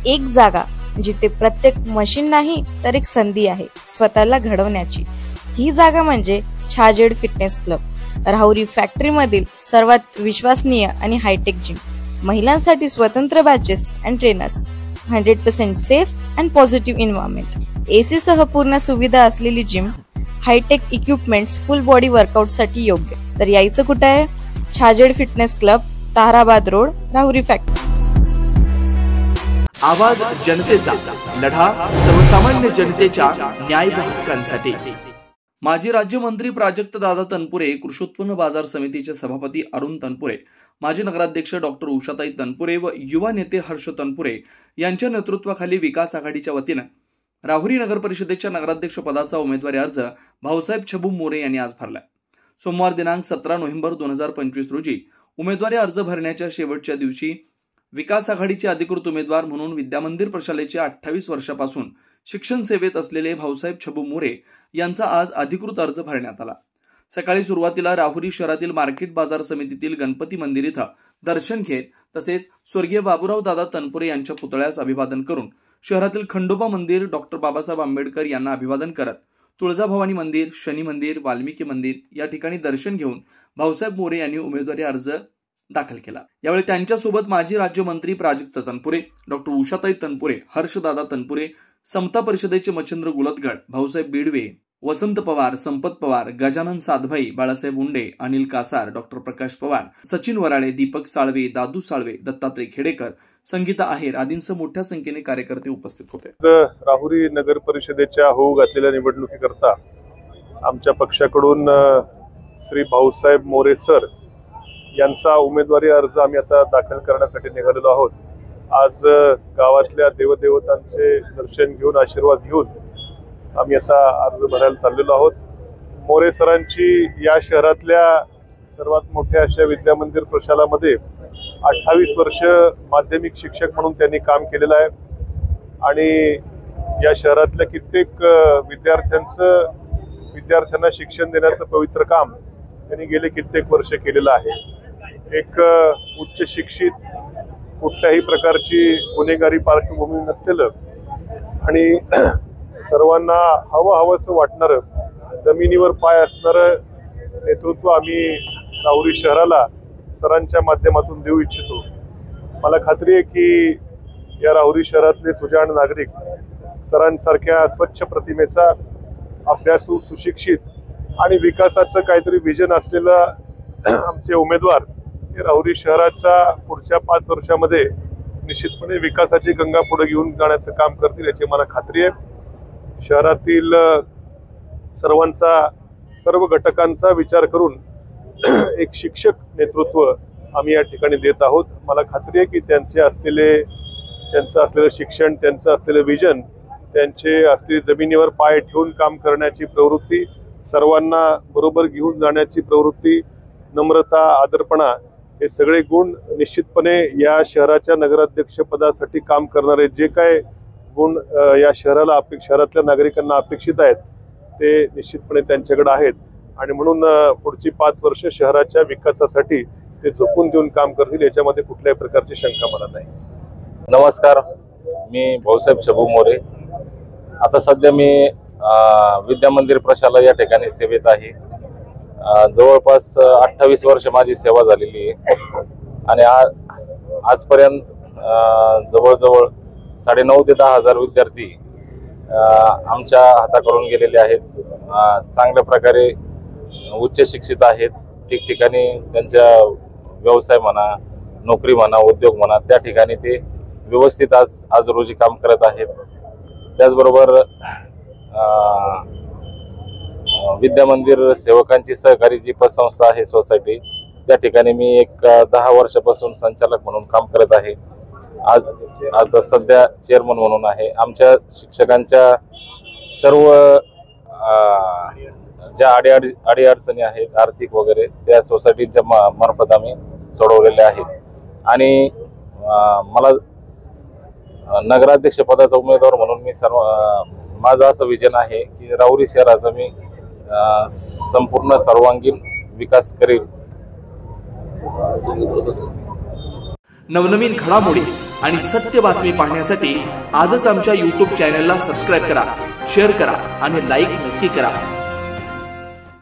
एक जागा जिथे प्रत्येक मशीन नाही तर एक संधी आहे स्वतःला घडवण्याची। ही जागा म्हणजे Chhajed fitness club, Rahuri factory मधील सर्वात विश्वसनीय आणि हायटेक जिम। महिलांसाठी स्वतंत्र batches and trainers, 100% safe and positive environment, AC सह पूर्ण सुविधा असलेली gym, hi-tech equipments, full body workout साठी योग्य। तर यायचं कुठे आहे? Chhajed fitness club, Tarabad road, Rahuri factory. आवाज जनतेचा, लढा सर्वसामान्य जनतेच्या न्याय व हक्कांसाठी। माजी राज्यमंत्री प्राजक्तदादा तनपुरे, कृषी उत्पन्न बाजार समितीचे सभापती अरुण तनपुरे, माजी नगराध्यक्ष डॉक्टर उषाताई तनपुरे व युवा नेते हर्ष तनपुरे यांच्या नेतृत्वाखाली विकास आघाडीच्या वतीने राहुरी नगर परिषदेच्या नगराध्यक्ष पदाचा उमेदवारी अर्ज भाऊसाहेब छबू मोरे यांनी आज भरला। सोमवार दिनांक 17 नोव्हेंबर 2025 रोजी उमेदवारी अर्ज भरण्याच्या शेवटच्या दिवशी विकास आघाडीचे अधिकृत उमेदवार म्हणून विद्यामंदिर प्रशालेचे 28 वर्षापासून शिक्षण सेवेत असलेले भाऊसाहेब छबू मोरे यांचा आज अधिकृत अर्ज भरण्यात आला। सकाळी सुरुवातीला राहुरी शहरातील मार्केट बाजार समितीतील गणपती मंदिर इथं दर्शन घेत तसेच स्वर्गीय बाबूराव दादा तनपुरे यांच्या पुतळ्यास अभिवादन करून शहरातील खंडोबा मंदिर, डॉक्टर बाबासाहेब आंबेडकर यांना अभिवादन करत तुळजाभवानी मंदिर, शनी मंदिर, वाल्मिकी मंदिर या ठिकाणी दर्शन घेऊन भाऊसाहेब मोरे यांनी उमेदवारी अर्ज दाखल केला। यावेळी त्यांच्यासोबत माजी राज्यमंत्री प्राजक्त तनपुरे, डॉक्टर उषाताई तनपुरे, हर्षदादा तनपुरे, समता परिषदेचे मच्छिंद्र गुलतगड, भाऊसाहेब बिडवे, वसंत पवार, संपत पवार, गजानन साधभाई, बाळासाहेब उंडे, अनिल कासार, डॉक्टर प्रकाश पवार, सचिन वराळे, दीपक साळवे, दादू साळवे, दत्तात्रय खेडेकर, संगीता आहेर आदींसह मोठ्या संख्येने कार्यकर्ते उपस्थित होते। राहुरी नगर परिषदेच्या होऊ घातलेल्या निवडणुकीकरता आमच्या पक्षाकडून श्री भाऊसाहेब मोरे सर यांचा उमेदवारी अर्ज आम्ही आता दाखल करण्यासाठी निघालेलो आहोत। आज गावातल्या देवदेवतांचे दर्शन घेऊन, आशीर्वाद घेऊन आम्ही आता अर्ज भरायला चाललेलो आहोत। मोरे सरांची या शहरातल्या सर्वात मोठ्या अशा विद्यामंदिर प्रशालामध्ये 28 वर्ष माध्यमिक शिक्षक म्हणून त्यांनी काम केलेलं आहे आणि या शहरातल्या कित्येक विद्यार्थ्यांना शिक्षण देण्याचं पवित्र काम त्यांनी गेले कित्येक वर्ष केलेलं आहे। एक उच्च शिक्षित, कुठल्याही प्रकारची गुन्हेगारी पार्श्वभूमी नसलेलं आणि सर्वांना हवंसं वाटणारं, जमिनीवर पाय असणारं नेतृत्व आम्ही राहुरी शहराला सरांच्या माध्यमातून देऊ इच्छितो। मला खात्री आहे की या राहुरी शहरातले सुजाण नागरिक सरांसारख्या स्वच्छ प्रतिमेचा, अभ्यासू, सुशिक्षित आणि विकासाचं काहीतरी विजन असलेला आमचे उमेदवार हे राहुरी शहराचा पुढच्या 5 वर्षामध्ये निश्चितपणे विकासाची गंगा पुढे घेऊन जाण्याचं काम करतील याची मला खात्री आहे। शहरातील सर्व घटकांचा विचार करून एक शिक्षक नेतृत्व आम्ही या ठिकाणी देत आहोत। मला खात्री आहे की त्यांचं असलेलं शिक्षण, त्यांचं असलेलं विजन, त्यांचे असलेली जमिनीवर पाय ठेवून काम करण्याची प्रवृत्ती, सर्वांना बरोबर घेऊन जाण्याची प्रवृत्ती, नम्रता, आदरपणा हे सगळे गुण निश्चितपणे या शहराच्या नगराध्यक्ष पदासाठी काम करणारे जे काय गुण या शहरातल्या नागरिकांना अपेक्षित आहेत ते निश्चितपणे त्यांच्याकडे आहेत आणि म्हणून पुढची 5 वर्ष शहराच्या विकासासाठी ते झोकून देऊन काम करतील याच्यामध्ये कुठल्याही प्रकारची शंका मला नाही। नमस्कार, मी भाऊसाहेब छबू मोरे। आता सध्या मी विद्यामंदिर प्रशाला या ठिकाणी सेवेत आहे। जवळपास 28 वर्ष माझी सेवा झालेली आहे आणि आजपर्यंत जवळजवळ 9,500 ते 10,000 विद्यार्थी आमच्या हाताकडून गेलेले आहेत। चांगल्या प्रकारे उच्च शिक्षित आहेत, ठिकठिकाणी त्यांच्या व्यवसाय म्हणा, नोकरी म्हणा, उद्योग म्हणा, त्या ठिकाणी ते व्यवस्थित आज रोजी काम करत आहेत। त्याचबरोबर विद्यामंदिर सेवकांची सहकारी जी पतसंस्था आहे, सोसायटी, त्या ठिकाणी मी एक 10 वर्षापासून संचालक म्हणून काम करत आहे। आता सध्या चेअरमन म्हणून आहे। आमच्या शिक्षकांच्या सर्व ज्या अडीअडचणी आहेत आर्थिक वगैरे त्या सोसायटीच्या मार्फत आम्ही सोडवलेल्या आहेत आणि मला नगराध्यक्ष पदाचा उमेदवार म्हणून मी माझं असं विजन आहे की राहुरी शहराचा मी संपूर्ण सर्वांगीण विकास करेल। नवनवीन घडामोडी आणि सत्य बातमी पाहण्यासाठी आजच आमच्या YouTube चॅनलला सबस्क्राईब करा, शेअर करा आणि लाईक नक्की करा.